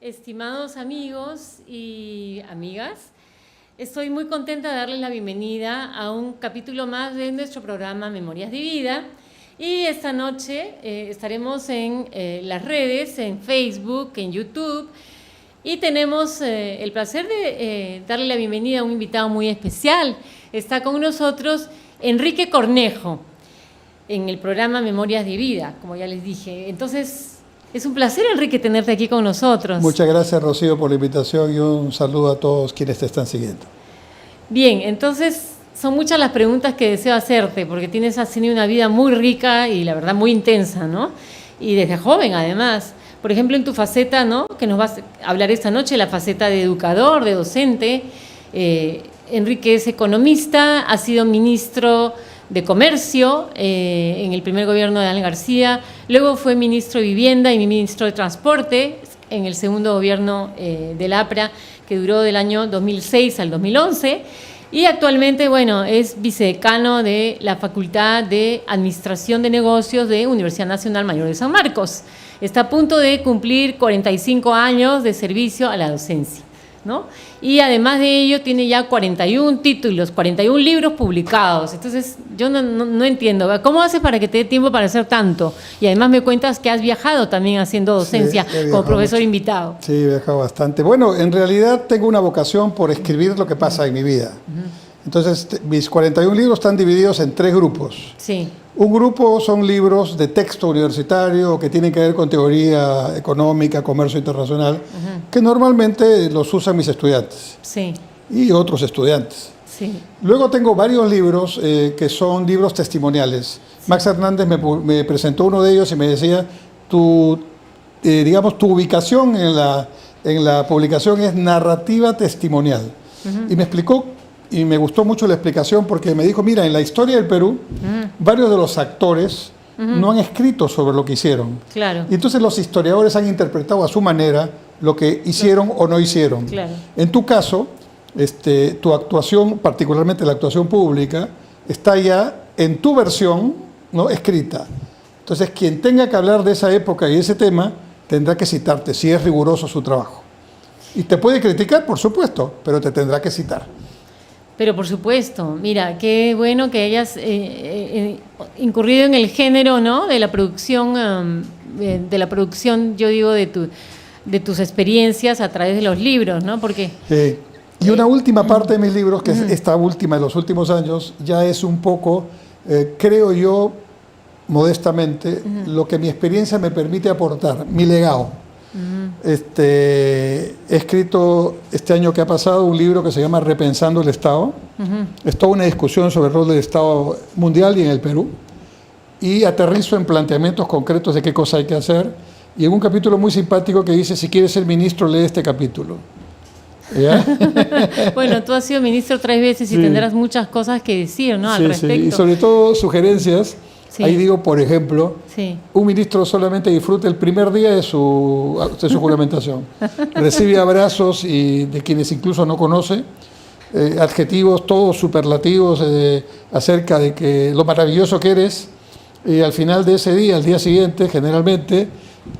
estimados amigos y amigas, estoy muy contenta de darles la bienvenida a un capítulo más de nuestro programa Memorias de Vida. Y esta noche estaremos en las redes, en Facebook, en YouTube, y tenemos el placer de darle la bienvenida a un invitado muy especial. Está con nosotros Enrique Cornejo en el programa Memorias de Vida, como ya les dije. Entonces, es un placer, Enrique, tenerte aquí con nosotros. Muchas gracias, Rocío, por la invitación y un saludo a todos quienes te están siguiendo. Bien, entonces son muchas las preguntas que deseo hacerte, porque has tenido una vida muy rica y la verdad muy intensa, ¿no? Y desde joven, además. Por ejemplo, en tu faceta, ¿no?, que nos vas a hablar esta noche, la faceta de educador, de docente. Enrique es economista, ha sido ministro de Comercio en el primer gobierno de Alan García, luego fue ministro de Vivienda y ministro de Transporte en el segundo gobierno del APRA, que duró del año 2006 al 2011, y actualmente, bueno, es vicedecano de la Facultad de Administración de Negocios de Universidad Nacional Mayor de San Marcos. Está a punto de cumplir 45 años de servicio a la docencia, ¿no? Y además de ello tiene ya 41 títulos, 41 libros publicados. Entonces yo no entiendo, ¿cómo haces para que te dé tiempo para hacer tanto? Y además me cuentas que has viajado también haciendo docencia, sí, como profesor invitado. Sí, he viajado bastante. Bueno, en realidad tengo una vocación por escribir lo que pasa en mi vida. Entonces mis 41 libros están divididos en 3 grupos. Sí. Un grupo son libros de texto universitario que tienen que ver con teoría económica, comercio internacional, que normalmente los usan mis estudiantes, sí, y otros estudiantes. Sí. Luego tengo varios libros que son libros testimoniales. Sí. Max Hernández me presentó uno de ellos y me decía, digamos, tu ubicación en la publicación es narrativa testimonial. Y me explicó. Y me gustó mucho la explicación porque me dijo, mira, en la historia del Perú, varios de los actores no han escrito sobre lo que hicieron. Claro. Y entonces los historiadores han interpretado a su manera lo que hicieron o no hicieron. Claro. En tu caso, tu actuación, particularmente la actuación pública, está ya en tu versión, ¿no?, escrita. Entonces, quien tenga que hablar de esa época y ese tema, tendrá que citarte, si es riguroso su trabajo. Y te puede criticar, por supuesto, pero te tendrá que citar. Pero por supuesto, mira, qué bueno que hayas incurrido en el género, ¿no?, de la producción, yo digo, de tus experiencias a través de los libros, ¿no? Porque y una última parte de mis libros, que es esta última de los últimos años, ya es un poco, creo yo, modestamente, lo que mi experiencia me permite aportar, mi legado. He escrito este año que ha pasado un libro que se llama Repensando el Estado. Es toda una discusión sobre el rol del Estado mundial y en el Perú, y aterrizo en planteamientos concretos de qué cosa hay que hacer, y en un capítulo muy simpático que dice, si quieres ser ministro, lee este capítulo. ¿Ya? Bueno, tú has sido ministro 3 veces y sí, tendrás muchas cosas que decir, ¿no?, al respecto. Sí. Y sobre todo sugerencias. Sí. Ahí digo, por ejemplo, sí, un ministro solamente disfruta el primer día de su juramentación. Recibe abrazos de quienes incluso no conoce, adjetivos, todos superlativos acerca de que lo maravilloso que eres, y al final de ese día, al día siguiente, generalmente,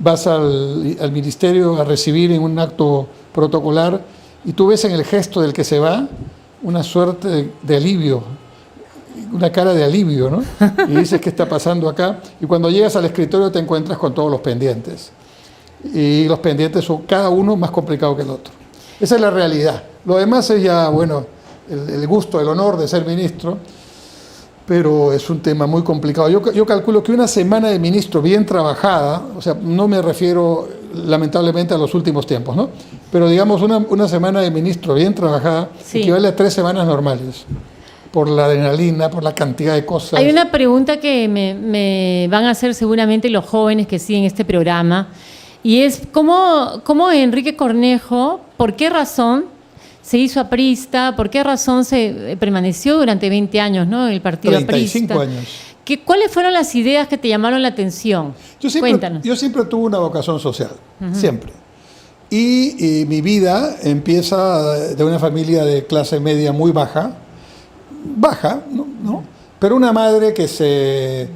vas al ministerio a recibir en un acto protocolar, y tú ves en el gesto del que se va una suerte de alivio, una cara de alivio, ¿no? Y dices, ¿qué está pasando acá? Y cuando llegas al escritorio te encuentras con todos los pendientes. Y los pendientes son cada uno más complicado que el otro. Esa es la realidad. Lo demás es ya, bueno, el gusto, el honor de ser ministro, pero es un tema muy complicado. Yo calculo que una semana de ministro bien trabajada, o sea, no me refiero lamentablemente a los últimos tiempos, ¿no?, pero digamos una semana de ministro bien trabajada, sí, equivale a 3 semanas normales. Por la adrenalina, por la cantidad de cosas. Hay una pregunta que me van a hacer seguramente los jóvenes que siguen este programa, y es ¿cómo Enrique Cornejo, por qué razón se hizo aprista, por qué razón se permaneció durante 20 años, ¿no?, en el partido 35 aprista? Años. ¿Cuáles fueron las ideas que te llamaron la atención? Cuéntanos. Yo siempre tuve una vocación social, siempre. Y mi vida empieza de una familia de clase media muy baja, ¿no? Pero una madre que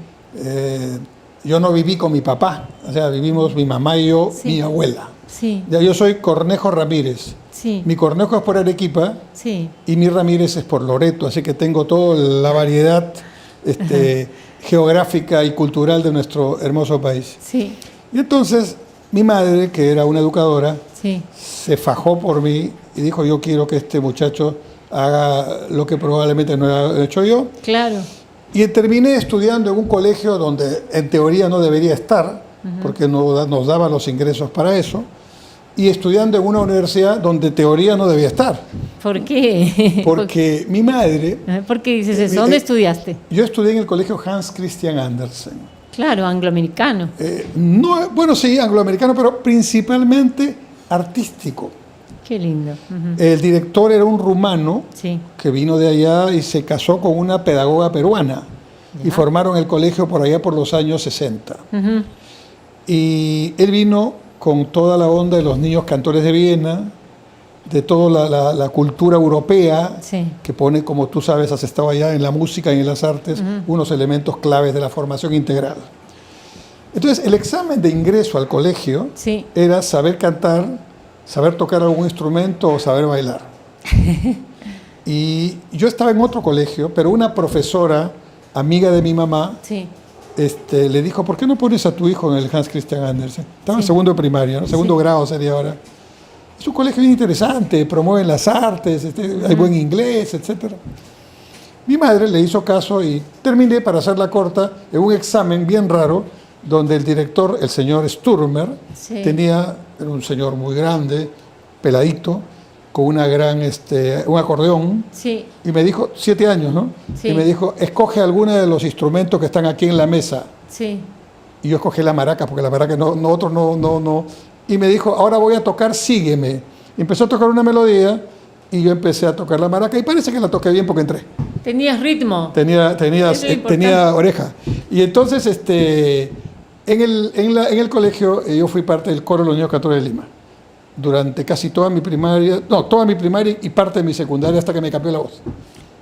yo no viví con mi papá, o sea, vivimos mi mamá y yo, sí, mi abuela. Sí. Ya, yo soy Cornejo Ramírez. Sí. Mi Cornejo es por Arequipa, sí, y mi Ramírez es por Loreto, así que tengo toda la variedad geográfica y cultural de nuestro hermoso país. Sí. Y entonces mi madre, que era una educadora, sí, se fajó por mí y dijo, yo quiero que este muchacho haga lo que probablemente no he hecho yo. Claro. Y terminé estudiando en un colegio donde en teoría no debería estar, porque no nos daban los ingresos para eso, y estudiando en una universidad donde en teoría no debía estar. ¿Por qué? Porque mi madre... ¿Por qué dices eso? ¿Dónde estudiaste? Yo estudié en el colegio Hans Christian Andersen. Claro, angloamericano. No, bueno, sí, angloamericano, pero principalmente artístico. Qué lindo. El director era un rumano sí, que vino de allá y se casó con una pedagoga peruana. Y formaron el colegio por allá por los años 60. Y él vino con toda la onda de los niños cantores de Viena, de toda la cultura europea, sí, que pone, como tú sabes, has estado allá en la música y en las artes, unos elementos claves de la formación integral. Entonces, el examen de ingreso al colegio sí, era saber cantar, saber tocar algún instrumento o saber bailar. Y yo estaba en otro colegio, pero una profesora, amiga de mi mamá, sí, le dijo, ¿por qué no pones a tu hijo en el Hans Christian Andersen? Estaba en segundo de primaria, ¿no? Segundo grado sería ahora. Es un colegio bien interesante, promueven las artes, hay buen inglés, etc. Mi madre le hizo caso y terminé, para hacerla corta, en un examen bien raro, donde el director, el señor Sturmer, era un señor muy grande, peladito, con una gran, un acordeón, sí, y me dijo, 7 años, ¿no? Sí. Y me dijo, escoge alguno de los instrumentos que están aquí en la mesa. sí. Y yo escogí la maraca, porque la maraca no. Y me dijo, ahora voy a tocar Sígueme. Empezó a tocar una melodía y yo empecé a tocar la maraca y parece que la toqué bien porque entré. ¿Tenías ritmo? Tenía oreja. Y entonces, en el colegio, yo fui parte del coro de los niños cantores de Lima. Durante casi toda mi primaria y parte de mi secundaria hasta que me cambió la voz.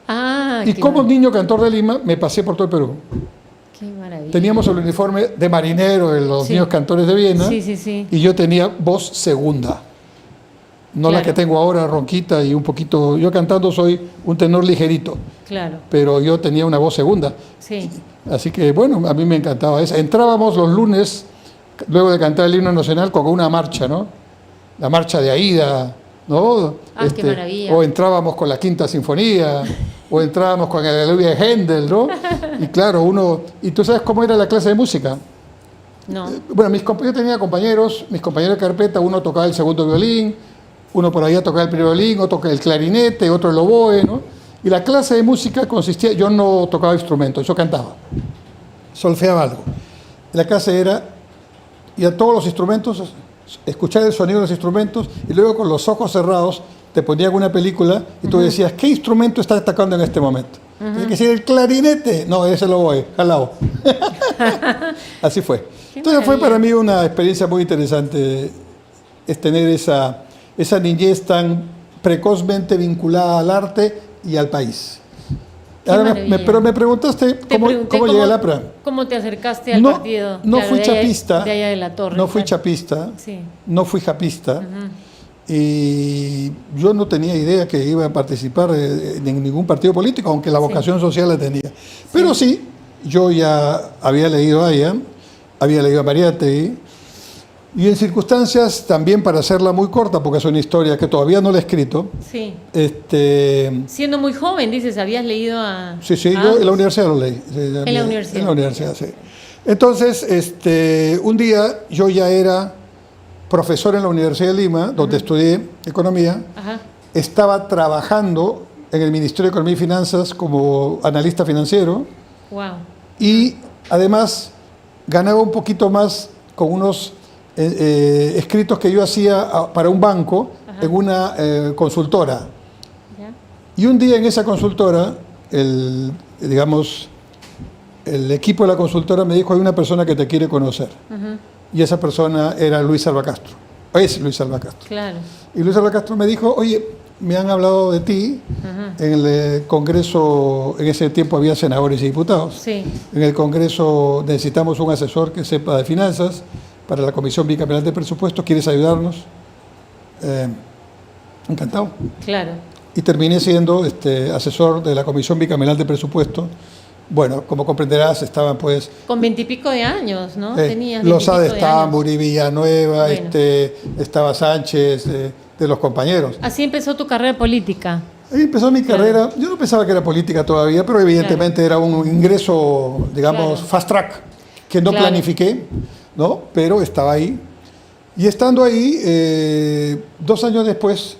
Ah, y como niño cantor de Lima, me pasé por todo el Perú. Qué maravilla. Teníamos el uniforme de marinero de los niños cantores de Viena. Sí, sí, sí. Y yo tenía voz segunda. No la que tengo ahora, ronquita y un poquito... Yo cantando soy un tenor ligerito. Claro. Pero yo tenía una voz segunda. Sí. Así que, bueno, a mí me encantaba esa. Entrábamos los lunes, luego de cantar el himno nacional, con una marcha, ¿no? La marcha de Aida, ¿no? Qué maravilla. O entrábamos con la Quinta Sinfonía, o entrábamos con el Aleluya de Händel, ¿no? Y claro, ¿Y tú sabes cómo era la clase de música? No. Bueno, yo tenía mis compañeros de carpeta, uno tocaba el segundo violín, uno por allá tocaba el primer violín, otro tocaba el clarinete, otro el oboe, ¿no? Y la clase de música consistía, yo no tocaba instrumentos, yo cantaba, solfeaba algo. La clase era, y a todos los instrumentos, escuchar el sonido de los instrumentos, y luego con los ojos cerrados te ponían una película y tú decías, ¿qué instrumento estás tocando en este momento? Tiene que ser el clarinete. No, ese lo voy, jalao. Así fue. Entonces fue para mí una experiencia muy interesante, es tener esa niñez tan precozmente vinculada al arte y al país. Ahora pero me preguntaste cómo llegué al APRA. ¿Cómo te acercaste al partido? No fui chapista. De allá de la Torre. No fui chapista. Sí. No fui japista. Y yo no tenía idea que iba a participar en ningún partido político, aunque la vocación social la tenía. Pero sí, yo ya había leído a ella, había leído a Mariátegui, y en circunstancias, también para hacerla muy corta, porque es una historia que todavía no la he escrito. Sí. Siendo muy joven, dices, habías leído a... Sí, yo en la universidad lo leí. En la universidad. En la universidad, sí. Entonces, un día yo ya era profesor en la Universidad de Lima, donde estudié economía. Estaba trabajando en el Ministerio de Economía y Finanzas como analista financiero. Wow. Y además ganaba un poquito más con unos escritos que yo hacía para un banco en una consultora. Y un día en esa consultora, el equipo de la consultora me dijo, hay una persona que te quiere conocer. Y esa persona era Luis Alva Castro. Es Luis Alva Castro. Claro. Y Luis Alva Castro me dijo, oye, me han hablado de ti en el Congreso, en ese tiempo había senadores y diputados. Sí. En el Congreso necesitamos un asesor que sepa de finanzas para la Comisión Bicameral de Presupuestos. ¿Quieres ayudarnos? Encantado. Claro. Y terminé siendo asesor de la Comisión Bicameral de Presupuestos. Bueno, como comprenderás, estaban pues... Con 20 y pico de años, ¿no? Tenías Lozada estaba, Muri Villanueva, bueno. Estaba Sánchez, de los compañeros. Así empezó tu carrera política. Ahí empezó mi carrera. Yo no pensaba que era política todavía, pero evidentemente era un ingreso, digamos, fast track, que no planifiqué, ¿no? Pero estaba ahí. Y estando ahí, 2 años después,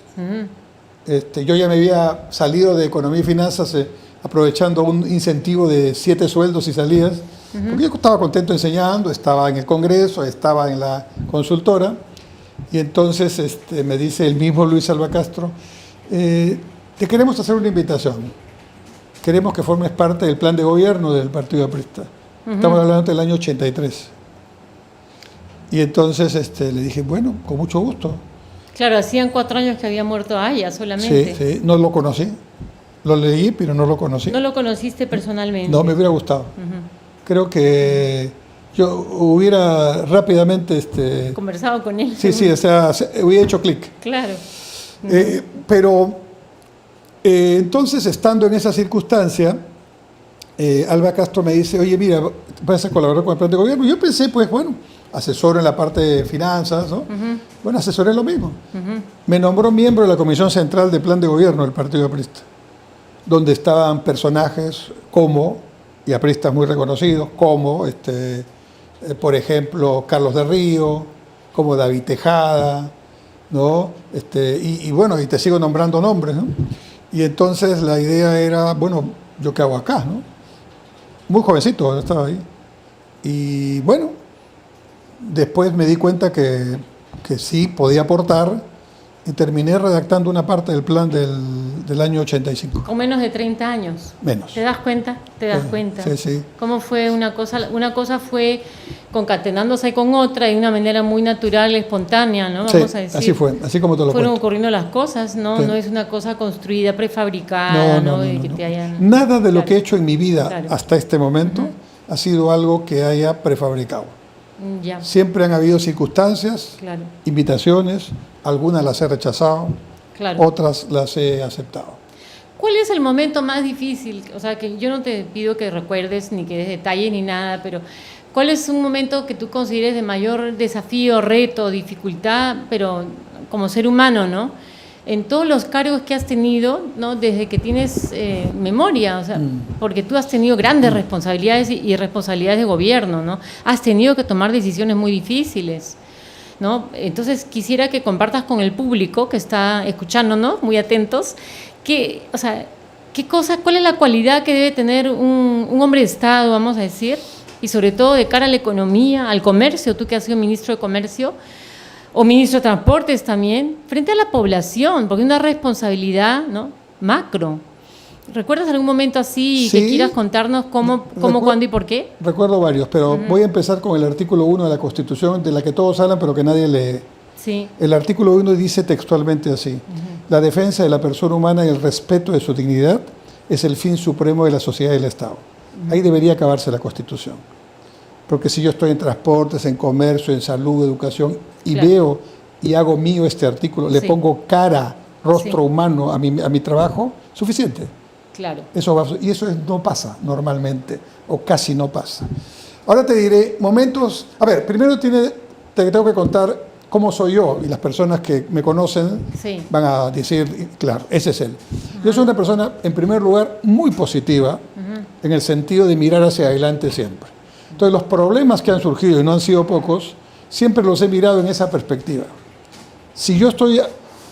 yo ya me había salido de Economía y Finanzas, aprovechando un incentivo de 7 sueldos y salidas, porque yo estaba contento enseñando, estaba en el Congreso, estaba en la consultora, y entonces me dice el mismo Luis Alba Castro, te queremos hacer una invitación, queremos que formes parte del plan de gobierno del Partido Aprista. Estamos hablando del año 83. Y entonces le dije, bueno, con mucho gusto. Claro, hacían 4 años que había muerto Aya solamente. Sí, no lo conocí. Lo leí, pero no lo conocí. ¿No lo conociste personalmente? No, me hubiera gustado. Creo que yo hubiera rápidamente... conversado con él. Sí, o sea, hubiera hecho clic. Claro. Pero entonces, estando en esa circunstancia, Alba Castro me dice, oye, mira, vas a colaborar con el plan de gobierno. Yo pensé, pues bueno, asesor en la parte de finanzas, ¿no? Bueno, asesoré lo mismo. Me nombró miembro de la Comisión Central de Plan de Gobierno del Partido Aprista, donde estaban personajes como, y apristas muy reconocidos, como, por ejemplo, Carlos de Río, como David Tejada, ¿no? Y bueno, y te sigo nombrando nombres, ¿no? Y entonces la idea era, bueno, ¿yo qué hago acá, no? Muy jovencito estaba ahí. Y bueno, después me di cuenta que sí podía aportar, y terminé redactando una parte del plan del año 85. Con menos de 30 años. Menos. ¿Te das cuenta? ¿Te das cuenta? Sí. ¿Cómo fue una cosa? Una cosa fue concatenándose con otra de una manera muy natural, espontánea, ¿no? Vamos a decir. Así fue, así como te lo fueron cuento. ocurriendo las cosas, ¿no? Sí. No es una cosa construida, prefabricada, ¿no? Que te hayan... Nada de lo que he hecho en mi vida hasta este momento ha sido algo que haya prefabricado. Ya. Siempre han habido circunstancias, invitaciones, algunas las he rechazado, otras las he aceptado. ¿Cuál es el momento más difícil? O sea, que yo no te pido que recuerdes ni que des detalles ni nada, pero ¿cuál es un momento que tú consideres de mayor desafío, reto, dificultad, pero como ser humano, ¿no? En todos los cargos que has tenido, ¿no? Desde que tienes memoria, o sea, porque tú has tenido grandes responsabilidades y responsabilidades de gobierno, ¿no? Has tenido que tomar decisiones muy difíciles, ¿no? Entonces quisiera que compartas con el público que está escuchándonos, muy atentos, o sea, ¿cuál es la cualidad que debe tener un hombre de Estado, vamos a decir, y sobre todo de cara a la economía, al comercio, tú que has sido ministro de Comercio, o ministro de Transportes también, frente a la población, porque es una responsabilidad, ¿no? Macro. ¿Recuerdas algún momento así que quieras contarnos cómo, cuándo y por qué? Recuerdo varios, pero voy a empezar con el artículo 1 de la Constitución, de la que todos hablan, pero que nadie lee. Sí. El artículo 1 dice textualmente así: la defensa de la persona humana y el respeto de su dignidad es el fin supremo de la sociedad y del Estado. Ahí debería acabarse la Constitución. Porque si yo estoy en transportes, en comercio, en salud, educación, y veo y hago mío este artículo, le pongo cara, rostro humano a mi trabajo, suficiente. Claro. Y eso no pasa normalmente, o casi no pasa. Ahora te diré momentos... A ver, primero te tengo que contar cómo soy yo, y las personas que me conocen van a decir, claro, ese es él. Yo soy una persona, en primer lugar, muy positiva, en el sentido de mirar hacia adelante siempre. Entonces, los problemas que han surgido, y no han sido pocos, siempre los he mirado en esa perspectiva. Si yo estoy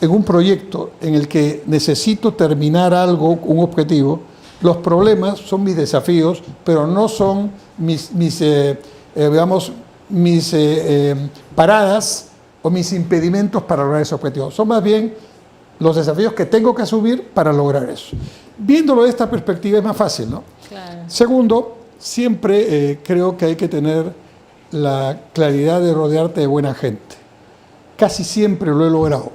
en un proyecto en el que necesito terminar algo, un objetivo, los problemas son mis desafíos, pero no son mis paradas o mis impedimentos para lograr ese objetivo. Son más bien los desafíos que tengo que asumir para lograr eso. Viéndolo de esta perspectiva es más fácil, ¿no? Claro. Segundo, siempre creo que hay que tener la claridad de rodearte de buena gente. Casi siempre lo he logrado,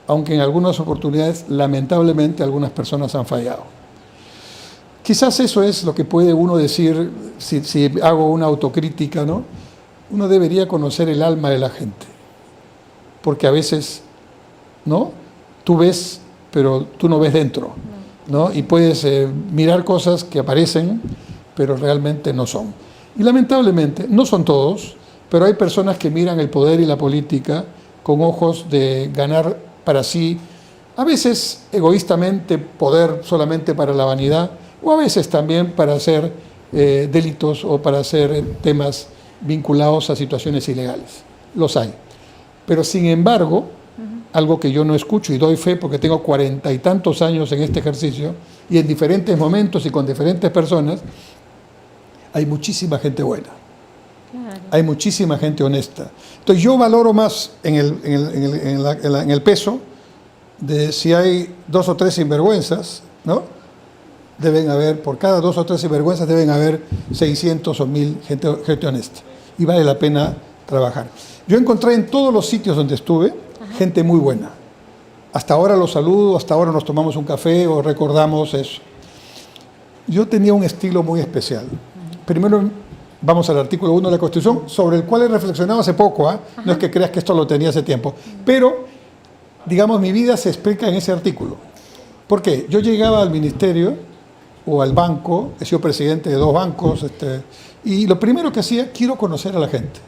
aunque en algunas oportunidades, lamentablemente, algunas personas han fallado. Quizás eso es lo que puede uno decir si hago una autocrítica, ¿no? uno debería conocer el alma de la gente, porque a veces, ¿no? Tú ves, pero tú no ves dentro, ¿no? Y puedes mirar cosas que aparecen, pero realmente no son. Y lamentablemente, no son todos, pero hay personas que miran el poder y la política con ojos de ganar para sí, a veces egoístamente, poder solamente para la vanidad, o a veces también para hacer delitos o para hacer temas vinculados a situaciones ilegales. Los hay. Pero sin embargo, algo que yo no escucho y doy fe porque tengo 40 y tantos años en este ejercicio y en diferentes momentos y con diferentes personas, hay muchísima gente buena. Claro. Hay muchísima gente honesta. Entonces yo valoro más en el peso de si hay 2 o 3 sinvergüenzas, ¿no? Deben haber, por cada 2 o 3 sinvergüenzas deben haber 600 o 1000 gente honesta. Y vale la pena trabajar. Yo encontré en todos los sitios donde estuve gente muy buena. Hasta ahora los saludo, hasta ahora nos tomamos un café o recordamos eso. Yo tenía un estilo muy especial. Primero vamos al artículo 1 de la Constitución, sobre el cual he reflexionado hace poco. No es que creas que esto lo tenía hace tiempo. Pero, digamos, mi vida se explica en ese artículo. ¿Por qué? Yo llegaba al ministerio o al banco, he sido presidente de 2 bancos, y lo primero que hacía, quiero conocer a la gente.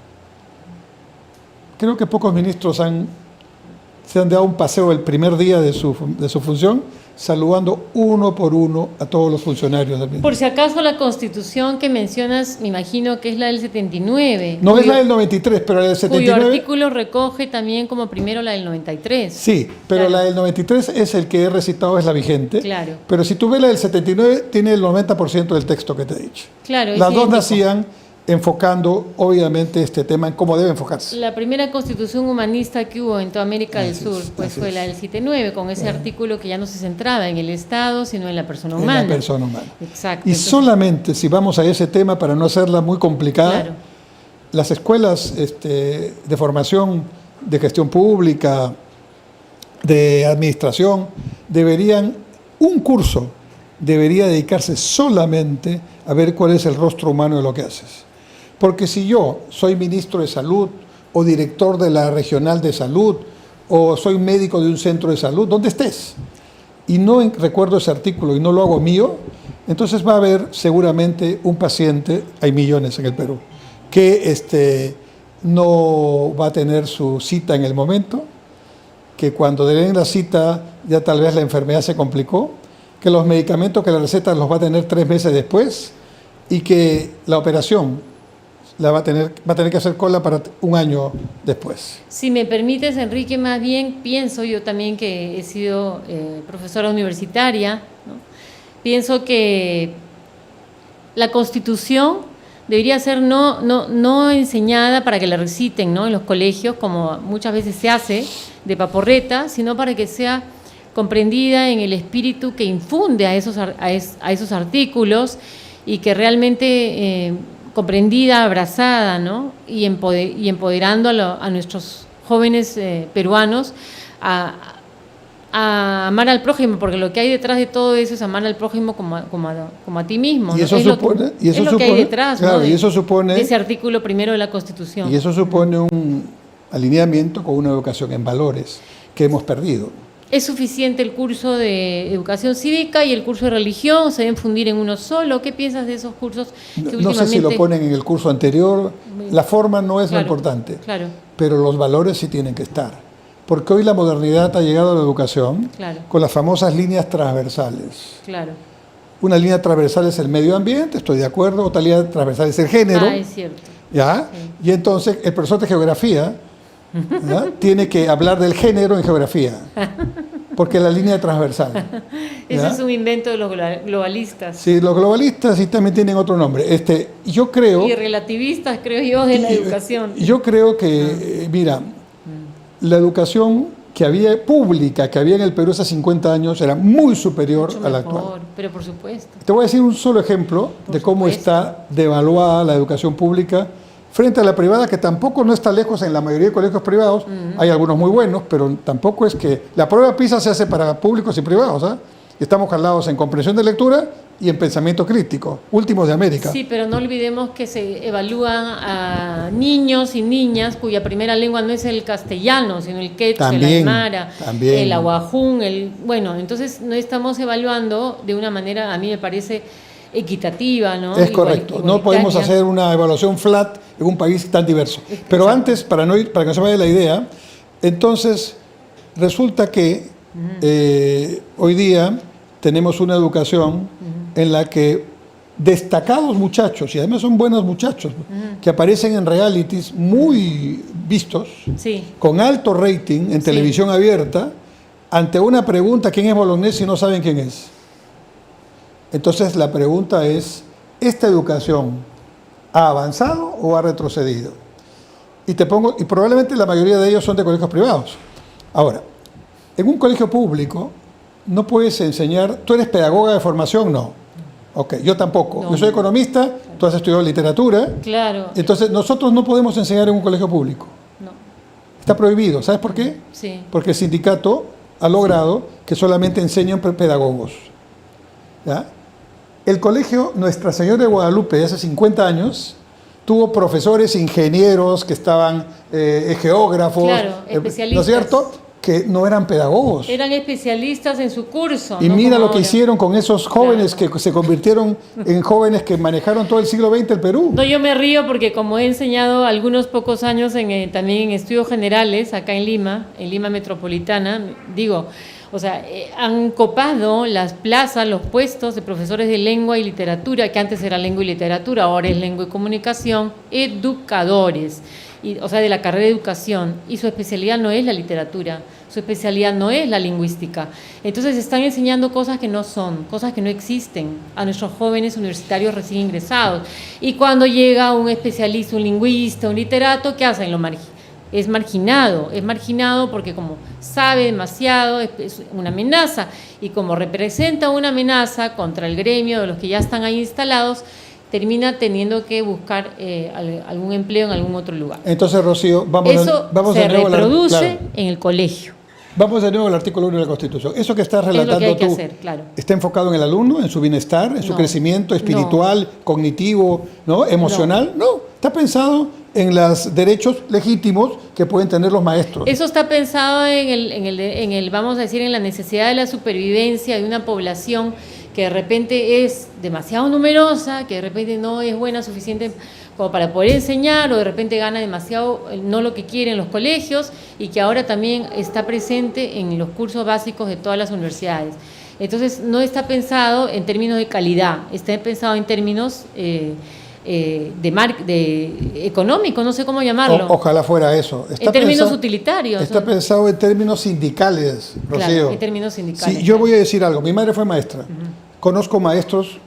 Creo que pocos ministros se han dado un paseo el primer día de su función, saludando uno por uno a todos los funcionarios del ministerio. Por si acaso la Constitución que mencionas, me imagino que es la del 79. No, es la del 93, pero la del 79... Cuyo artículo recoge también como primero la del 93. Sí, pero claro, la del 93 es el que he recitado, es la vigente. Claro. Pero si tú ves la del 79, tiene el 90% del texto que te he dicho. Claro. Las dos nacían enfocando, obviamente, este tema en cómo debe enfocarse. La primera constitución humanista que hubo en toda América del Sur, pues fue la del 79, con ese artículo que ya no se centraba en el Estado, sino en la persona humana. En la persona humana. Exacto. Y entonces, solamente, si vamos a ese tema, para no hacerla muy complicada, claro, las escuelas de formación de gestión pública, de administración, un curso debería dedicarse solamente a ver cuál es el rostro humano de lo que haces. Porque si yo soy ministro de salud o director de la regional de salud o soy médico de un centro de salud, donde estés, y no recuerdo ese artículo y no lo hago mío, entonces va a haber seguramente un paciente, hay millones en el Perú, que no va a tener su cita en el momento, que cuando le den la cita ya tal vez la enfermedad se complicó, que los medicamentos que la receta los va a tener 3 meses después y que la operación va a tener que hacer cola para 1 año después. Si me permites, Enrique, más bien pienso, yo también que he sido profesora universitaria, ¿no? Pienso que la Constitución debería ser no enseñada para que la reciten, ¿no?, en los colegios, como muchas veces se hace, de paporreta, sino para que sea comprendida en el espíritu que infunde a esos artículos y que realmente comprendida, abrazada, ¿no?, y empoderando a nuestros jóvenes peruanos a amar al prójimo, porque lo que hay detrás de todo eso es amar al prójimo como a ti mismo, ¿no? Y eso supone, es lo que hay detrás, claro, ¿no?, y eso supone, de ese artículo primero de la Constitución. Y eso supone un alineamiento con una educación en valores que hemos perdido. ¿Es suficiente el curso de educación cívica y el curso de religión? ¿Se deben fundir en uno solo? ¿Qué piensas de esos cursos que últimamente... No sé si lo ponen en el curso anterior. La forma no es lo importante, claro, pero los valores sí tienen que estar. Porque hoy la modernidad ha llegado a la educación, claro, con las famosas líneas transversales. Claro. Una línea transversal es el medio ambiente, estoy de acuerdo. Otra línea transversal es el género. Es cierto. ¿Ya? Sí. Y entonces el profesor de geografía, ¿ya?, tiene que hablar del género en geografía, porque es la línea transversal. Ese es un invento de los globalistas. Sí, los globalistas sí también tienen otro nombre. Yo creo... Y relativistas, creo yo, de la educación. Yo creo que, mira, la educación pública que había en el Perú hace 50 años era muy superior a la actual. Pero por supuesto. Te voy a decir un solo ejemplo de cómo está devaluada la educación pública frente a la privada, que tampoco no está lejos en la mayoría de colegios privados. Hay algunos muy buenos, pero tampoco es que... La prueba PISA se hace para públicos y privados, ¿eh? Estamos jalados en comprensión de lectura y en pensamiento crítico, últimos de América. Sí, pero no olvidemos que se evalúan a niños y niñas cuya primera lengua no es el castellano, sino el quechua, el aymara, el aguajún, bueno, entonces no estamos evaluando de una manera, a mí me parece, equitativa, ¿no? Es correcto, no podemos hacer una evaluación flat en un país tan diverso. Pero antes, para que no se vaya la idea, entonces resulta que hoy día tenemos una educación en la que destacados muchachos, y además son buenos muchachos, que aparecen en realities muy vistos, con alto rating en televisión abierta, ante una pregunta, ¿quién es Bolognesi? Y no saben quién es. Entonces la pregunta es, ¿esta educación ha avanzado o ha retrocedido? Y probablemente la mayoría de ellos son de colegios privados. Ahora, en un colegio público no puedes enseñar, ¿tú eres pedagoga de formación? No. Ok, yo tampoco. No. Yo soy economista, tú has estudiado literatura. Claro. Entonces nosotros no podemos enseñar en un colegio público. No. Está prohibido. ¿Sabes por qué? Sí. Porque el sindicato ha logrado que solamente enseñen pedagogos. ¿Ya? El colegio Nuestra Señora de Guadalupe de hace 50 años tuvo profesores, ingenieros que estaban geógrafos, especialistas. ¿no es cierto?, que no eran pedagogos. Eran especialistas en su curso. Y mira lo que hicieron con esos jóvenes que se convirtieron en jóvenes que manejaron todo el siglo XX el Perú. No, yo me río porque como he enseñado algunos pocos años también en estudios generales acá en Lima Metropolitana, digo, o sea, han copado las plazas, los puestos de profesores de lengua y literatura, que antes era lengua y literatura, ahora es lengua y comunicación, educadores, o sea, de la carrera de educación, y su especialidad no es la literatura, su especialidad no es la lingüística. Entonces están enseñando cosas que no son, cosas que no existen a nuestros jóvenes universitarios recién ingresados. Y cuando llega un especialista, un lingüista, un literato, ¿qué hacen? Es marginado porque como sabe demasiado, es una amenaza, y como representa una amenaza contra el gremio de los que ya están ahí instalados, termina teniendo que buscar algún empleo en algún otro lugar. Entonces, Rocío, vamos se reproduce en el colegio. Vamos de nuevo al artículo 1 de la Constitución. Eso que estás relatando es lo que hay tú, que hacer, claro. ¿Está enfocado en el alumno, en su bienestar, en su crecimiento espiritual, cognitivo, ¿no? Emocional? No, está pensado en los derechos legítimos que pueden tener los maestros. Eso está pensado vamos a decir, en la necesidad de la supervivencia de una población que de repente es demasiado numerosa, que de repente no es buena, suficiente como para poder enseñar, o de repente gana demasiado, no lo que quieren los colegios, y que ahora también está presente en los cursos básicos de todas las universidades. Entonces no está pensado en términos de calidad, está pensado en términos económico, no sé cómo llamarlo. Ojalá fuera eso. En términos utilitarios. Está pensado en términos sindicales, Rocío. Claro, en términos sindicales. Sí, yo voy a decir algo. Mi madre fue maestra. Conozco maestros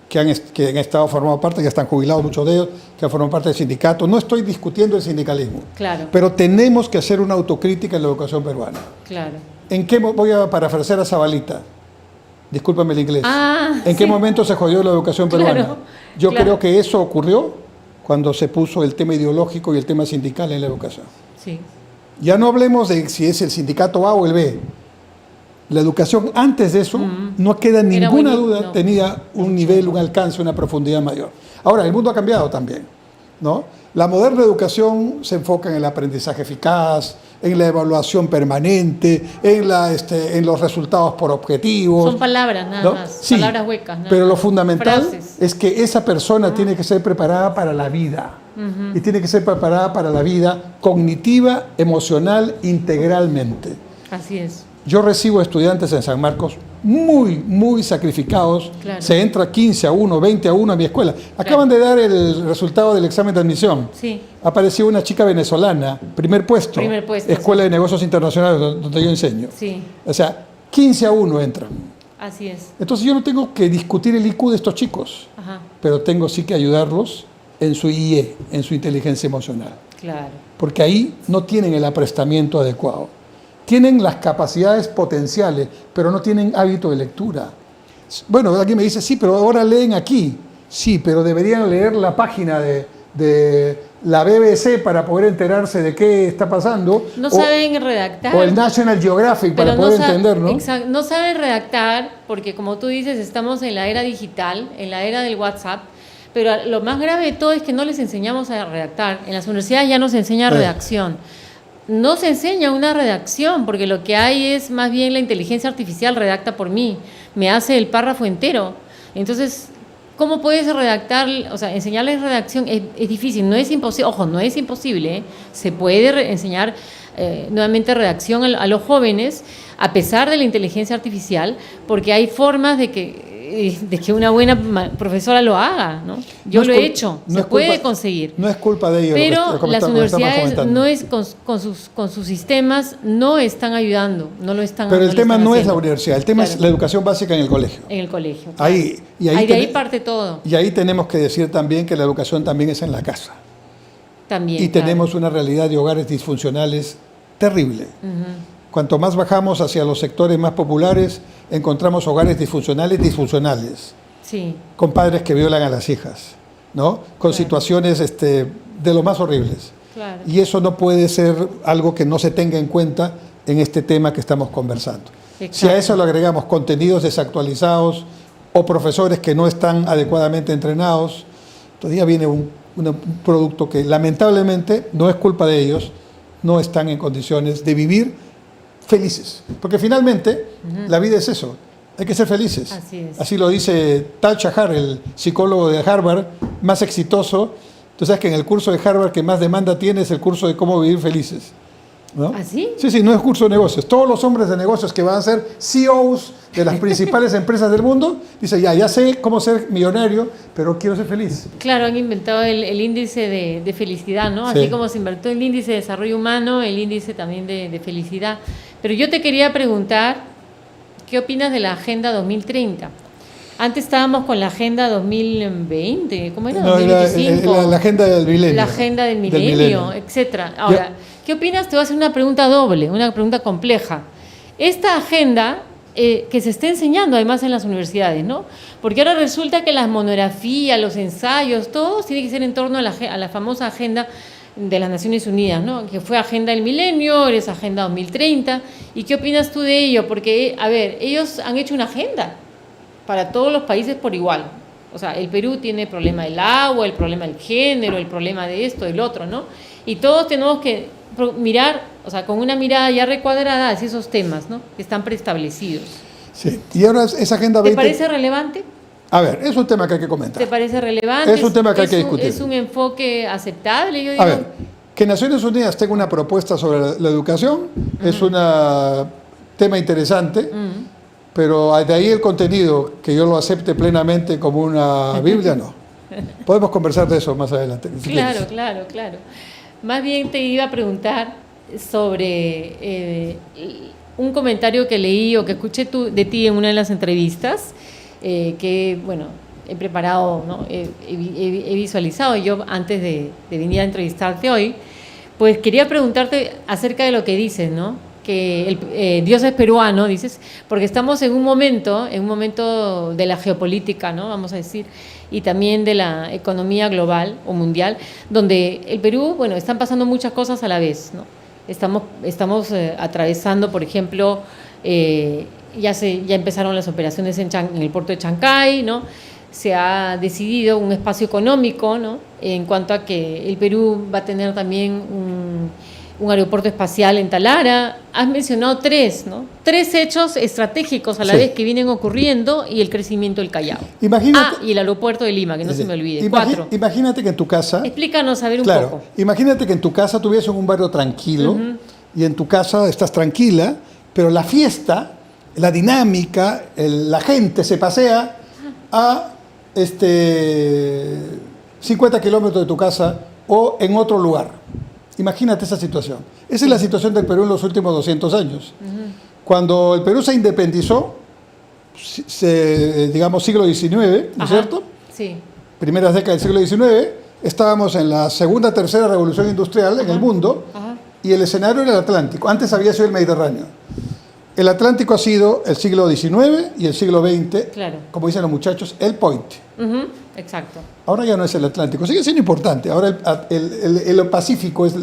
que han estado formando parte, que están jubilados muchos de ellos, que han formado parte del sindicato. No estoy discutiendo el sindicalismo. Claro. Pero tenemos que hacer una autocrítica en la educación peruana. Claro. ¿En qué voy a parafrasear a Zabalita? Discúlpame el inglés. ¿En qué momento se jodió la educación peruana? Yo creo que eso ocurrió cuando se puso el tema ideológico y el tema sindical en la educación. Sí. Ya no hablemos de si es el sindicato A o el B. La educación antes de eso, no queda ninguna duda, tenía un nivel, un alcance, una profundidad mayor. Ahora, el mundo ha cambiado también, ¿no? La moderna educación se enfoca en el aprendizaje eficaz, en la evaluación permanente, en los resultados por objetivos. Son palabras nada más, sí, palabras huecas. Pero lo fundamental es que esa persona tiene que ser preparada para la vida. Y tiene que ser preparada para la vida cognitiva, emocional, integralmente. Así es. Yo recibo estudiantes en San Marcos muy, muy sacrificados. Claro. Se entra 15 a 1, 20 a 1 a mi escuela. Acaban de dar el resultado del examen de admisión. Sí. Apareció una chica venezolana, primer puesto. Escuela de Negocios Internacionales, donde yo enseño. Sí. O sea, 15 a 1 entran. Así es. Entonces yo no tengo que discutir el IQ de estos chicos. Ajá. Pero tengo sí que ayudarlos en su IE, en su inteligencia emocional. Claro. Porque ahí no tienen el aprestamiento adecuado. Tienen las capacidades potenciales, pero no tienen hábito de lectura. Bueno, alguien me dice, sí, pero ahora leen aquí. Sí, pero deberían leer la página de de la BBC para poder enterarse de qué está pasando. No saben redactar. O el National Geographic para poder entender, ¿no? Exacto, no saben redactar porque, como tú dices, estamos en la era digital, en la era del WhatsApp, pero lo más grave de todo es que no les enseñamos a redactar. En las universidades ya no se enseña redacción. No se enseña una redacción porque lo que hay es más bien la inteligencia artificial redacta por mí, me hace el párrafo entero. Entonces, ¿cómo puedes redactar? O sea, enseñarles redacción es difícil, no es imposible, ojo, no es imposible, ¿eh? Se puede enseñar nuevamente redacción a los jóvenes a pesar de la inteligencia artificial, porque hay formas de que una buena profesora lo haga, ¿no? Yo lo he hecho, se puede conseguir. No es culpa de ellos. Pero las universidades no es con sus sistemas no están ayudando, no lo están. Pero el tema no es la universidad, el tema es la educación básica en el colegio. En el colegio. Claro. De ahí parte todo. Y ahí tenemos que decir también que la educación también es en la casa. También. Y tenemos una realidad de hogares disfuncionales terrible. Cuanto más bajamos hacia los sectores más populares, encontramos hogares disfuncionales, sí, con padres que violan a las hijas, ¿no? Con situaciones de lo más horribles. Claro. Y eso no puede ser algo que no se tenga en cuenta en este tema que estamos conversando. Exacto. Si a eso le agregamos contenidos desactualizados o profesores que no están adecuadamente entrenados, todavía viene un producto que lamentablemente no es culpa de ellos, no están en condiciones de vivir felices, porque finalmente la vida es eso, hay que ser felices. Así lo dice Tal Shahar, el psicólogo de Harvard más exitoso. Tú sabes que en el curso de Harvard que más demanda tiene es el curso de cómo vivir felices, ¿no? ¿Ah, sí? Sí, no es curso de negocios. Todos los hombres de negocios que van a ser CEOs de las principales empresas del mundo, dicen, ya sé cómo ser millonario, pero quiero ser feliz. Claro, han inventado el índice de felicidad, ¿no? Sí. Así como se inventó el índice de desarrollo humano, el índice también de felicidad. Pero yo te quería preguntar, ¿qué opinas de la Agenda 2030? Antes estábamos con la Agenda 2020, ¿cómo era? 2025. La Agenda del Milenio. La Agenda del Milenio, etcétera. Ahora, ¿qué opinas? Te voy a hacer una pregunta doble, una pregunta compleja. Esta agenda que se está enseñando además en las universidades, ¿no? Porque ahora resulta que las monografías, los ensayos, todo tiene que ser en torno a la famosa Agenda de las Naciones Unidas, ¿no? Que fue Agenda del Milenio, es Agenda 2030. ¿Y qué opinas tú de ello? Porque, a ver, ellos han hecho una agenda para todos los países por igual. O sea, el Perú tiene el problema del agua, el problema del género, el problema de esto, del otro, ¿no? Y todos tenemos que mirar, o sea, con una mirada ya recuadrada hacia esos temas, ¿no? Que están preestablecidos. Sí, y ahora esa Agenda 20... ¿Te parece relevante? A ver, es un tema que hay que comentar. ¿Te parece relevante? Es un tema que hay que discutir. ¿Es un enfoque aceptable? Yo digo, a ver, que Naciones Unidas tenga una propuesta sobre la educación es un tema interesante, pero de ahí el contenido, que yo lo acepte plenamente como una Biblia, no. Podemos conversar de eso más adelante. Si claro. Más bien te iba a preguntar sobre un comentario que leí o que escuché de ti en una de las entrevistas, que, bueno, he preparado, ¿no? He visualizado yo antes de venir a entrevistarte hoy. Pues quería preguntarte acerca de lo que dices, ¿no? Que Dios es peruano, dices, porque estamos en un momento de la geopolítica, ¿no? Vamos a decir, y también de la economía global o mundial, donde el Perú, bueno, están pasando muchas cosas a la vez, ¿no? Estamos atravesando, por ejemplo, ya empezaron las operaciones en el puerto de Chancay, ¿no? Se ha decidido un espacio económico, ¿no? En cuanto a que el Perú va a tener también un aeropuerto espacial en Talara. Has mencionado tres, ¿no? Tres hechos estratégicos a la vez que vienen ocurriendo y el crecimiento del Callao. Y el aeropuerto de Lima, que no se me olvide. Cuatro. Imagínate que en tu casa... Explícanos, a ver un poco. Imagínate que en tu casa tú vives en un barrio tranquilo y en tu casa estás tranquila, pero la fiesta, la dinámica, la gente se pasea a 50 kilómetros de tu casa o en otro lugar. Imagínate esa situación. Esa es la situación del Perú en los últimos 200 años. Cuando el Perú se independizó, digamos siglo XIX, ¿no es cierto? Sí. Primeras décadas del siglo XIX, estábamos en la segunda, tercera revolución industrial en el mundo y el escenario era el Atlántico. Antes había sido el Mediterráneo. El Atlántico ha sido el siglo XIX y el siglo XX, claro, como dicen los muchachos, el point. Exacto. Ahora ya no es el Atlántico, sigue siendo importante. Ahora el Pacífico es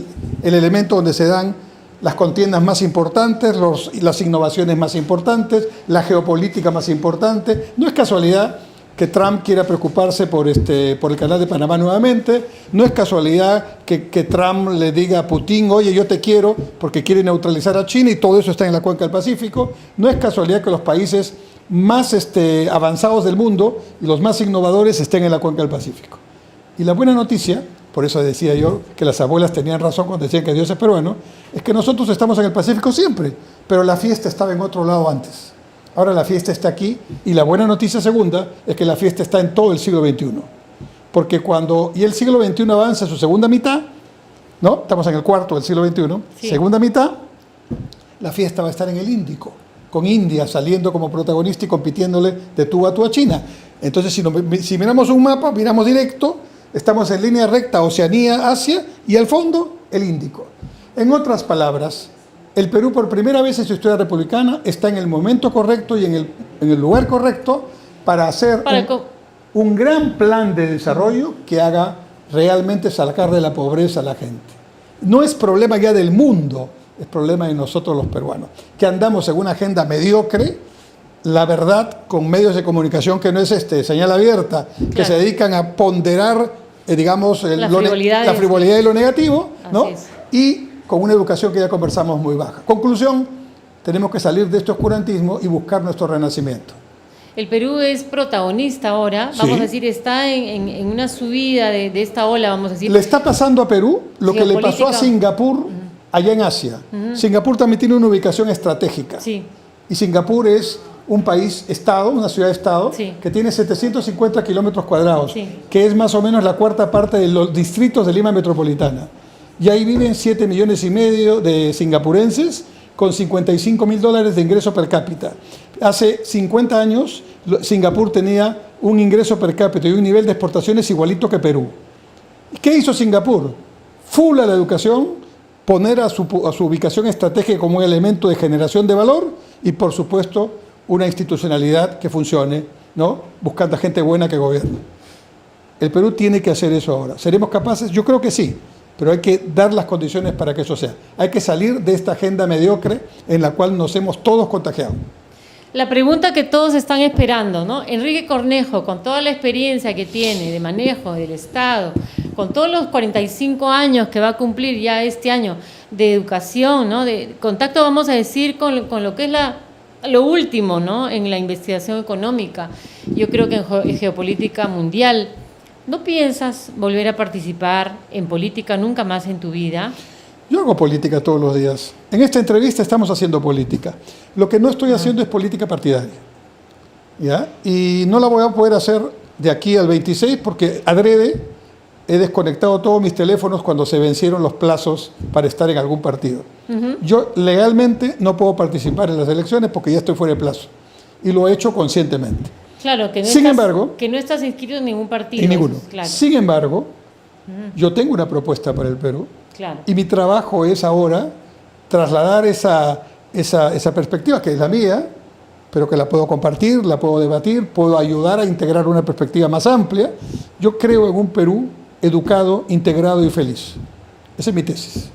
el elemento donde se dan las contiendas más importantes, las innovaciones más importantes, la geopolítica más importante. No es casualidad que Trump quiera preocuparse por el canal de Panamá nuevamente. No es casualidad que Trump le diga a Putin, oye, yo te quiero, porque quiere neutralizar a China, y todo eso está en la cuenca del Pacífico. No es casualidad que los países más avanzados del mundo y los más innovadores estén en la cuenca del Pacífico. Y la buena noticia, por eso decía yo que las abuelas tenían razón cuando decían que Dios es peruano, es que nosotros estamos en el Pacífico siempre, pero la fiesta estaba en otro lado antes. Ahora la fiesta está aquí, y la buena noticia segunda es que la fiesta está en todo el siglo XXI. Porque y el siglo XXI avanza en su segunda mitad, ¿no? Estamos en el cuarto del siglo XXI, sí. Segunda mitad, la fiesta va a estar en el Índico, con India saliendo como protagonista y compitiéndole de tú a China. Entonces, si miramos un mapa, miramos directo, estamos en línea recta, Oceanía, Asia, y al fondo, el Índico. En otras palabras, el Perú por primera vez en su historia republicana está en el momento correcto y en el lugar correcto para hacer un gran plan de desarrollo que haga realmente sacar de la pobreza a la gente. No es problema ya del mundo, es problema de nosotros los peruanos, que andamos en una agenda mediocre, la verdad, con medios de comunicación que no es señal abierta, claro, que se dedican a ponderar, digamos, la frivolidad y lo negativo, ¿no? Y con una educación que ya conversamos muy baja. Conclusión, tenemos que salir de este oscurantismo y buscar nuestro renacimiento. El Perú es protagonista ahora, vamos a decir, está en una subida de esta ola, vamos a decir. Le está pasando a Perú lo que le pasó a Singapur allá en Asia. Singapur también tiene una ubicación estratégica. Sí. Y Singapur es un país-estado, una ciudad-estado, sí, que tiene 750 kilómetros cuadrados, sí, que es más o menos la cuarta parte de los distritos de Lima metropolitana. Y ahí viven 7,5 millones de singapurenses con $55,000 de ingreso per cápita. Hace 50 años Singapur tenía un ingreso per cápita y un nivel de exportaciones igualito que Perú. ¿Qué hizo Singapur? Full a la educación, poner a su ubicación estratégica como un elemento de generación de valor y, por supuesto, una institucionalidad que funcione, ¿no? Buscando a gente buena que gobierne. El Perú tiene que hacer eso ahora. ¿Seremos capaces? Yo creo que sí, pero hay que dar las condiciones para que eso sea. Hay que salir de esta agenda mediocre en la cual nos hemos todos contagiado. La pregunta que todos están esperando, ¿no? Enrique Cornejo, con toda la experiencia que tiene de manejo del Estado, con todos los 45 años que va a cumplir ya este año de educación, ¿no? De contacto, vamos a decir, con lo que es lo último, ¿no? En la investigación económica. Yo creo que en geopolítica mundial. ¿No piensas volver a participar en política nunca más en tu vida? Yo hago política todos los días. En esta entrevista estamos haciendo política. Lo que no estoy haciendo es política partidaria, ¿ya? Y no la voy a poder hacer de aquí al 26 porque adrede he desconectado todos mis teléfonos cuando se vencieron los plazos para estar en algún partido. Yo legalmente no puedo participar en las elecciones porque ya estoy fuera de plazo. Y lo he hecho conscientemente. Claro, que no estás inscrito en ningún partido. En ninguno. Claro. Sin embargo, yo tengo una propuesta para el Perú. Claro. Y mi trabajo es ahora trasladar esa perspectiva, que es la mía, pero que la puedo compartir, la puedo debatir, puedo ayudar a integrar una perspectiva más amplia. Yo creo en un Perú educado, integrado y feliz. Esa es mi tesis.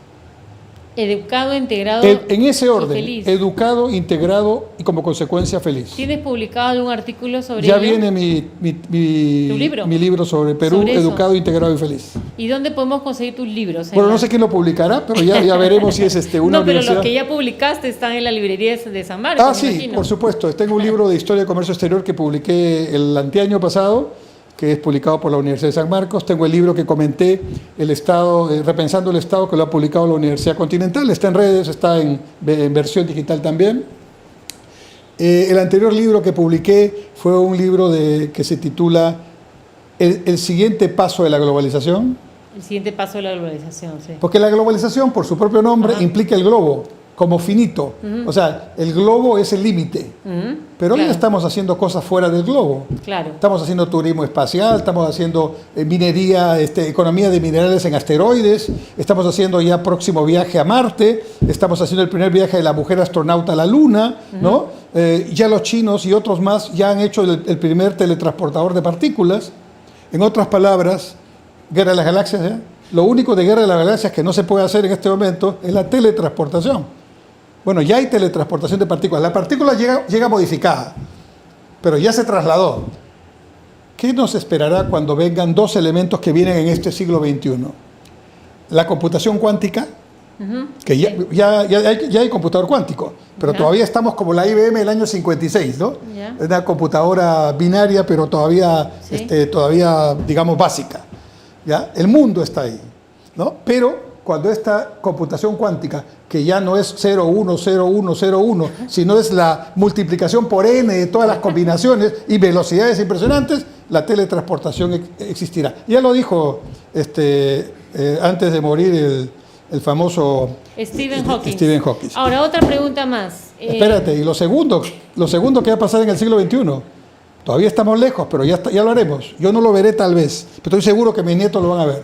Educado, integrado en ese orden, y feliz. Educado, integrado y como consecuencia feliz. ¿Tienes publicado algún artículo sobre ya ello? Viene mi libro sobre Perú, sobre educado, integrado y feliz. ¿Y dónde podemos conseguir tus libros? Bueno, no sé quién lo publicará, pero ya veremos si es una universidad. No, pero los que ya publicaste están en la librería de San Marcos. Ah, sí, imagino. Por supuesto. Tengo un libro de Historia de Comercio Exterior que publiqué el anteaño pasado, que es publicado por la Universidad de San Marcos. Tengo el libro que comenté, El Estado, Repensando el Estado, que lo ha publicado la Universidad Continental. Está en redes, está en versión digital también. El anterior libro que publiqué fue un libro que se titula El siguiente paso de la globalización. El siguiente paso de la globalización, sí. Porque la globalización, por su propio nombre, implica el globo. como finito. O sea, el globo es el límite. Pero hoy estamos haciendo cosas fuera del globo. Claro. Estamos haciendo turismo espacial, estamos haciendo minería, economía de minerales en asteroides, estamos haciendo ya próximo viaje a Marte, estamos haciendo el primer viaje de la mujer astronauta a la Luna, ¿no? Ya los chinos y otros más ya han hecho el primer teletransportador de partículas. En otras palabras, Guerra de las Galaxias, ¿eh? Lo único de Guerra de las Galaxias que no se puede hacer en este momento es la teletransportación. Bueno, ya hay teletransportación de partículas. La partícula llega modificada, pero ya se trasladó. ¿Qué nos esperará cuando vengan dos elementos que vienen en este siglo XXI? La computación cuántica, que ya hay computador cuántico, pero todavía estamos como la IBM del año 56, ¿no? Es una computadora binaria, pero todavía, todavía digamos, básica. ¿Ya? El mundo está ahí, ¿no? Pero cuando esta computación cuántica, que ya no es 0, 1, 0, 1, 0, 1, sino es la multiplicación por n de todas las combinaciones y velocidades impresionantes, la teletransportación existirá. Ya lo dijo antes de morir el famoso Stephen Hawking. Stephen Hawking. Ahora, otra pregunta más. Espérate, y lo segundo que va a pasar en el siglo XXI. Todavía estamos lejos, pero ya lo haremos. Yo no lo veré tal vez, pero estoy seguro que mis nietos lo van a ver.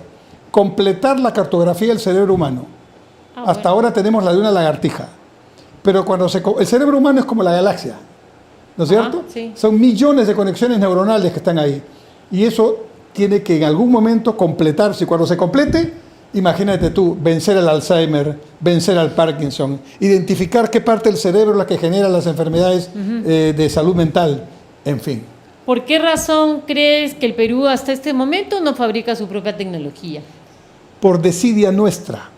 Completar la cartografía del cerebro humano. Hasta ahora tenemos la de una lagartija. Pero cuando el cerebro humano es como la galaxia, ¿no es cierto? Sí. Son millones de conexiones neuronales que están ahí. Y eso tiene que en algún momento completarse. Y cuando se complete, imagínate tú, vencer al Alzheimer, vencer al Parkinson, identificar qué parte del cerebro es la que genera las enfermedades de salud mental, en fin. ¿Por qué razón crees que el Perú hasta este momento no fabrica su propia tecnología? Por desidia nuestra.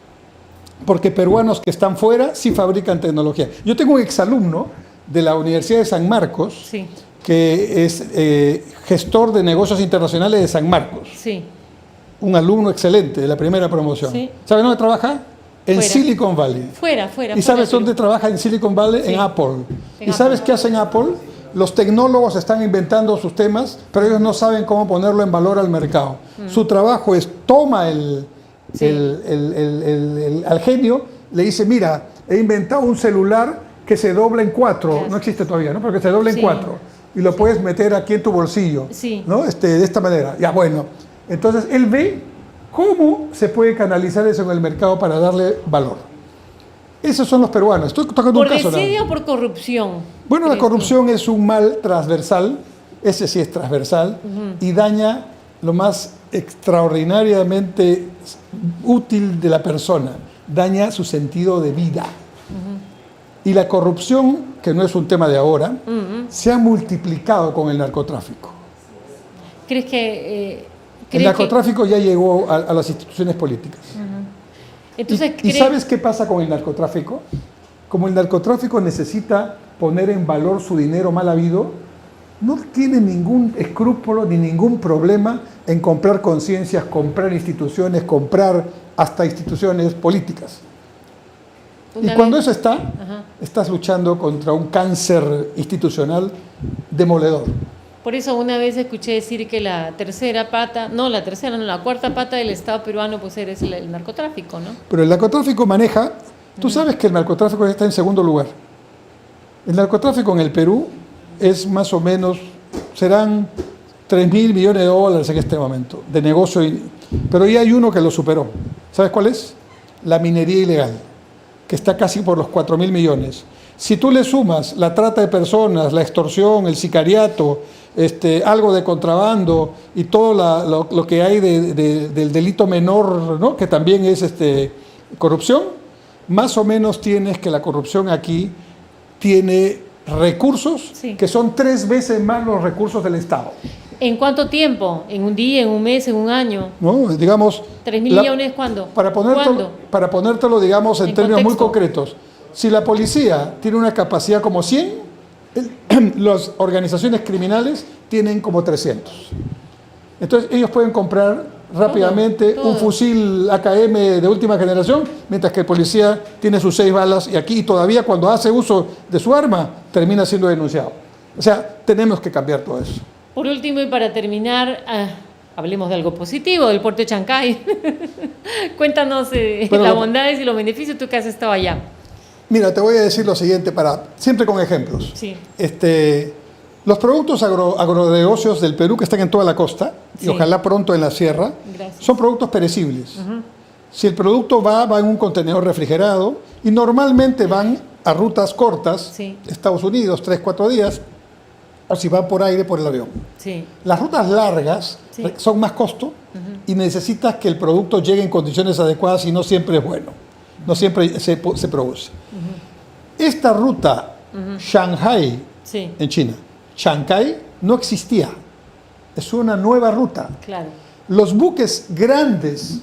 Porque peruanos que están fuera sí fabrican tecnología. Yo tengo un exalumno de la Universidad de San Marcos, que es gestor de negocios internacionales de San Marcos. Sí. Un alumno excelente de la primera promoción. Sí. ¿Sabe dónde trabaja? En Silicon Valley. Fuera. ¿Y sabes dónde trabaja en Silicon Valley? Sí. En Apple. ¿Y sabes qué hacen Apple? Los tecnólogos están inventando sus temas, pero ellos no saben cómo ponerlo en valor al mercado. Su trabajo es toma al genio, le dice, mira, he inventado un celular que se dobla en 4, no existe todavía, ¿no? Pero que se dobla en 4 y lo puedes meter aquí en tu bolsillo, ¿no? De esta manera. Ya, bueno. Entonces, él ve cómo se puede canalizar eso en el mercado para darle valor. Esos son los peruanos. Estoy tocando un caso. ¿Por desidia o por corrupción? Bueno, la corrupción es un mal transversal, ese sí es transversal, y daña lo más extraordinariamente útil de la persona, daña su sentido de vida. Y la corrupción, que no es un tema de ahora, se ha multiplicado con el narcotráfico. ¿Crees que...? El narcotráfico ya llegó a las instituciones políticas. Entonces, ¿Y sabes qué pasa con el narcotráfico? Como el narcotráfico necesita poner en valor su dinero mal habido, no tiene ningún escrúpulo ni ningún problema en comprar conciencias, comprar instituciones, comprar hasta instituciones políticas. Y cuando eso estás luchando contra un cáncer institucional demoledor. Por eso una vez escuché decir que la cuarta pata del Estado peruano pues es el narcotráfico, ¿no? Pero el narcotráfico maneja, tú sabes que el narcotráfico está en segundo lugar. El narcotráfico en el Perú es más o menos, serán 3.000 millones de dólares en este momento, de negocio, pero ya hay uno que lo superó. ¿Sabes cuál es? La minería ilegal, que está casi por los 4.000 millones. Si tú le sumas la trata de personas, la extorsión, el sicariato, algo de contrabando y todo lo que hay del delito menor, ¿no? Que también es corrupción, más o menos tienes que la corrupción aquí tiene recursos que son 3 veces más los recursos del Estado. ¿En cuánto tiempo? ¿En un día, en un mes, en un año? No, digamos... ¿3.000 millones cuándo? Para ponértelo, digamos, en términos muy concretos. Si la policía tiene una capacidad como 100, las organizaciones criminales tienen como 300. Entonces ellos pueden comprar rápidamente un fusil AKM de última generación, mientras que el policía tiene sus 6 balas y aquí todavía cuando hace uso de su arma termina siendo denunciado. O sea, tenemos que cambiar todo eso. Por último y para terminar, hablemos de algo positivo, del puerto de Chancay. Cuéntanos las bondades y los beneficios, tú que has estado allá. Mira, te voy a decir lo siguiente, siempre con ejemplos. Sí. Los productos agronegocios del Perú que están en toda la costa, y ojalá pronto en la sierra, son productos perecibles. Si el producto va en un contenedor refrigerado, y normalmente van a rutas cortas, Estados Unidos, 3-4 días, o si van por aire, por el avión. Las rutas largas son más costo y necesitas que el producto llegue en condiciones adecuadas y no siempre es bueno. No siempre se produce. Esta ruta, Shanghai, en China, Chancay, no existía. Es una nueva ruta. Claro. Los buques grandes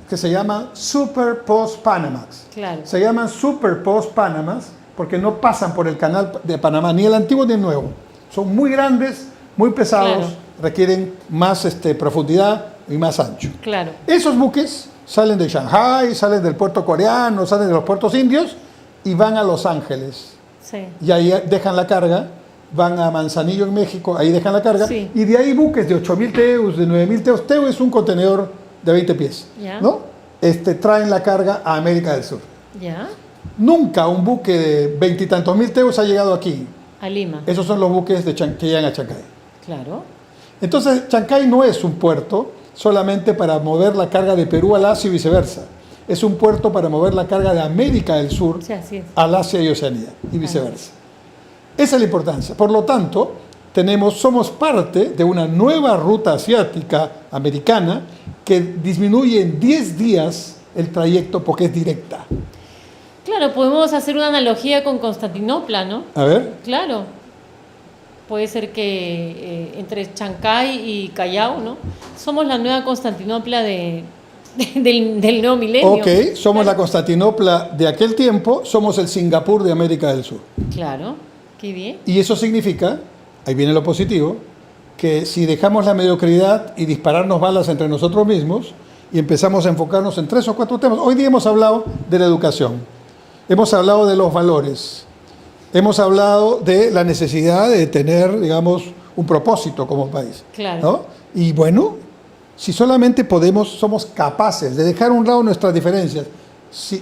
que se llaman Super Post Panamax. Claro. Se llaman Super Post Panamax porque no pasan por el canal de Panamá, ni el antiguo ni el nuevo. Son muy grandes, muy pesados, requieren más profundidad y más ancho. Claro. Esos buques salen de Shanghai, salen del puerto coreano, salen de los puertos indios y van a Los Ángeles. Y ahí dejan la carga, van a Manzanillo en México, ahí dejan la carga, y de ahí buques de 8.000 teus, de 9.000 teus. Teu es un contenedor de 20 pies, ¿no? Traen la carga a América del Sur. Nunca un buque de 20 y tantos mil teus ha llegado aquí. A Lima. Esos son los buques que llegan a Chancay. Claro. Entonces, Chancay no es un puerto solamente para mover la carga de Perú al Asia y viceversa. Es un puerto para mover la carga de América del Sur al Asia y Oceanía y viceversa. Esa es la importancia. Por lo tanto, somos parte de una nueva ruta asiática americana que disminuye en 10 días el trayecto porque es directa. Claro, podemos hacer una analogía con Constantinopla, ¿no? A ver. Claro. Puede ser que entre Chancay y Callao, ¿no? Somos la nueva Constantinopla del nuevo milenio. Ok, somos la Constantinopla de aquel tiempo, somos el Singapur de América del Sur. Claro, qué bien. Y eso significa, ahí viene lo positivo, que si dejamos la mediocridad y dispararnos balas entre nosotros mismos y empezamos a enfocarnos en 3 o 4 temas. Hoy día hemos hablado de la educación. Hemos hablado de los valores, hemos hablado de la necesidad de tener, digamos, un propósito como país. Claro. ¿No? Y bueno, si solamente somos capaces de dejar a un lado nuestras diferencias,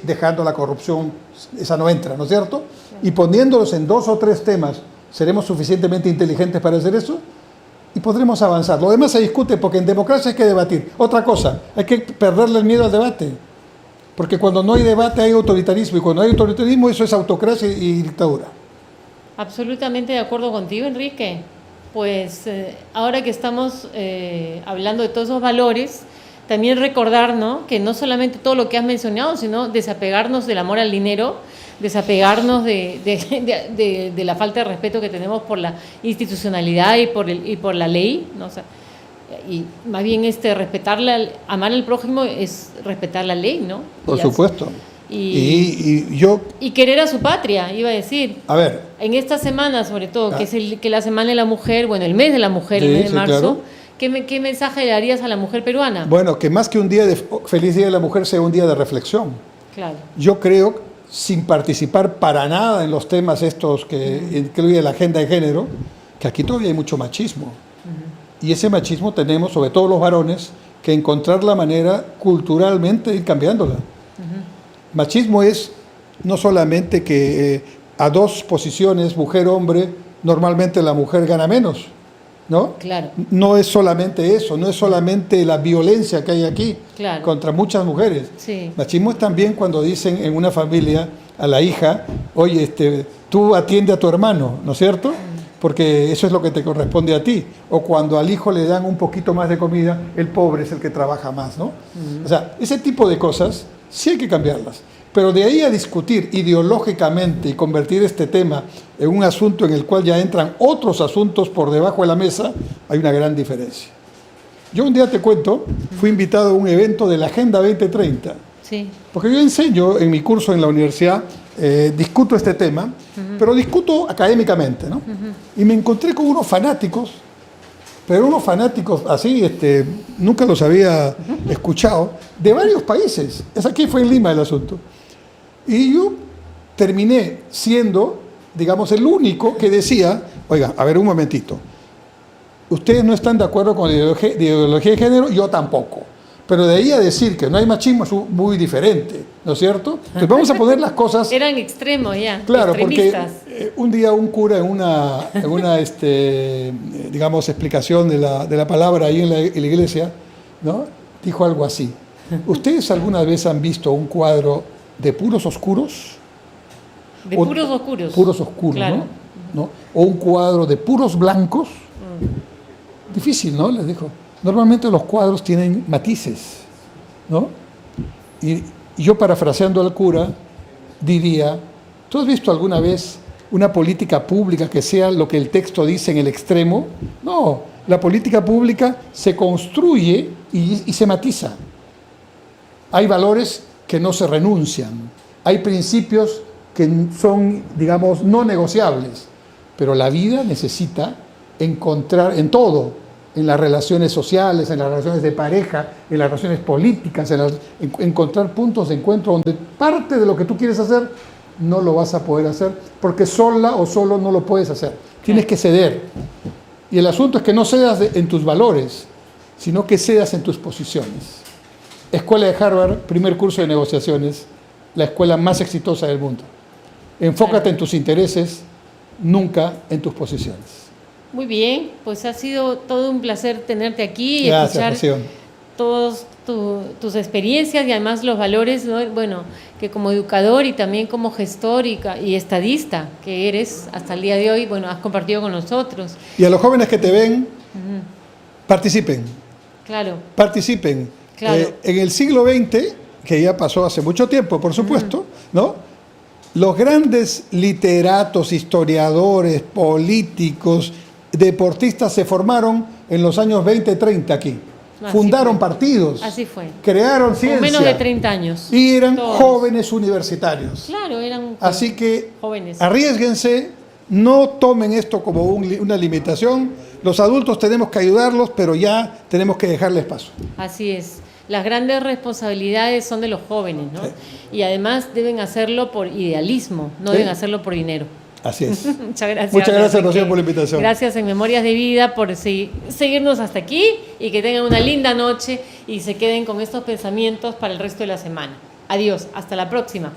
dejando la corrupción, esa no entra, ¿no es cierto? Claro. Y poniéndolos en 2 o 3 temas, ¿seremos suficientemente inteligentes para hacer eso? Y podremos avanzar. Lo demás se discute porque en democracia hay que debatir. Otra cosa, hay que perderle el miedo al debate. Porque cuando no hay debate hay autoritarismo, y cuando hay autoritarismo eso es autocracia y dictadura. Absolutamente de acuerdo contigo, Enrique. Pues ahora que estamos hablando de todos esos valores, también recordar, ¿no?, que no solamente todo lo que has mencionado, sino desapegarnos del amor al dinero, desapegarnos de la falta de respeto que tenemos por la institucionalidad y por la ley, ¿no? O sea, y más bien amar al prójimo es respetar la ley, ¿no? Por supuesto. Y querer a su patria, iba a decir. A ver. En esta semana, sobre todo, que es la Semana de la Mujer, bueno, el mes de la mujer, el mes de marzo, claro. ¿Qué mensaje le darías a la mujer peruana? Bueno, que más que un feliz día de la mujer sea un día de reflexión. Claro. Yo creo, sin participar para nada en los temas estos que incluye la agenda de género, que aquí todavía hay mucho machismo. Y ese machismo tenemos, sobre todo los varones, que encontrar la manera culturalmente de ir cambiándola. Machismo es no solamente que a 2 posiciones, mujer-hombre, normalmente la mujer gana menos, ¿no? Claro. No es solamente eso, no es solamente la violencia que hay aquí contra muchas mujeres. Sí. Machismo es también cuando dicen en una familia a la hija, oye, tú atiende a tu hermano, ¿no es cierto? Porque eso es lo que te corresponde a ti. O cuando al hijo le dan un poquito más de comida, el pobre es el que trabaja más, ¿no? O sea, ese tipo de cosas sí hay que cambiarlas. Pero de ahí a discutir ideológicamente y convertir este tema en un asunto en el cual ya entran otros asuntos por debajo de la mesa, hay una gran diferencia. Yo un día te cuento, fui invitado a un evento de la Agenda 2030. Sí. Porque yo enseño en mi curso en la universidad, discuto este tema, pero discuto académicamente, ¿no? Y me encontré con unos fanáticos, pero unos fanáticos así, nunca los había escuchado, de varios países. Aquí fue en Lima el asunto. Y yo terminé siendo, digamos, el único que decía, oiga, a ver un momentito, ustedes no están de acuerdo con la ideología de género, yo tampoco. Pero de ahí a decir que no hay machismo es muy diferente, ¿no es cierto? Entonces vamos a poner las cosas... Eran extremos ya, claro, extremistas. Porque un día un cura en una digamos, explicación de la palabra ahí en la iglesia, ¿no? Dijo algo así. ¿Ustedes alguna vez han visto un cuadro de puros oscuros? De puros oscuros. Puros oscuros, claro. ¿No? O un cuadro de puros blancos. Difícil, ¿no? Les dijo. Normalmente los cuadros tienen matices, ¿no? Y yo, parafraseando al cura, diría, ¿tú has visto alguna vez una política pública que sea lo que el texto dice en el extremo? No, la política pública se construye y se matiza. Hay valores que no se renuncian, hay principios que son, digamos, no negociables, pero la vida necesita encontrar en todo, en las relaciones sociales, en las relaciones de pareja, en las relaciones políticas, encontrar puntos de encuentro donde parte de lo que tú quieres hacer no lo vas a poder hacer, porque sola o solo no lo puedes hacer. Tienes que ceder. Y el asunto es que no cedas en tus valores, sino que cedas en tus posiciones. Escuela de Harvard, primer curso de negociaciones, la escuela más exitosa del mundo. Enfócate en tus intereses, nunca en tus posiciones. Muy bien, pues ha sido todo un placer tenerte aquí y Gracias, escuchar todas tus experiencias y además los valores, ¿no? Bueno, que como educador y también como gestor y estadista que eres hasta el día de hoy, bueno, has compartido con nosotros. Y a los jóvenes que te ven, participen. Claro. Participen. Claro. En el siglo XX, que ya pasó hace mucho tiempo, por supuesto, ¿no? Los grandes literatos, historiadores, políticos, deportistas se formaron en los años 20, 30 aquí. Así fundaron fue. Partidos. Así fue. Crearon ciencia. Con menos de 30 años. Y eran todos jóvenes universitarios. Claro, eran Así que jóvenes. Arriésguense, no tomen esto como una limitación. Los adultos tenemos que ayudarlos, pero ya tenemos que dejarles paso. Así es. Las grandes responsabilidades son de los jóvenes, ¿no? Sí. Y además deben hacerlo por idealismo, no deben hacerlo por dinero. Así es. Muchas gracias. Muchas gracias, Rocío, por la invitación. Gracias en Memorias de Vida por seguirnos hasta aquí y que tengan una linda noche y se queden con estos pensamientos para el resto de la semana. Adiós, hasta la próxima.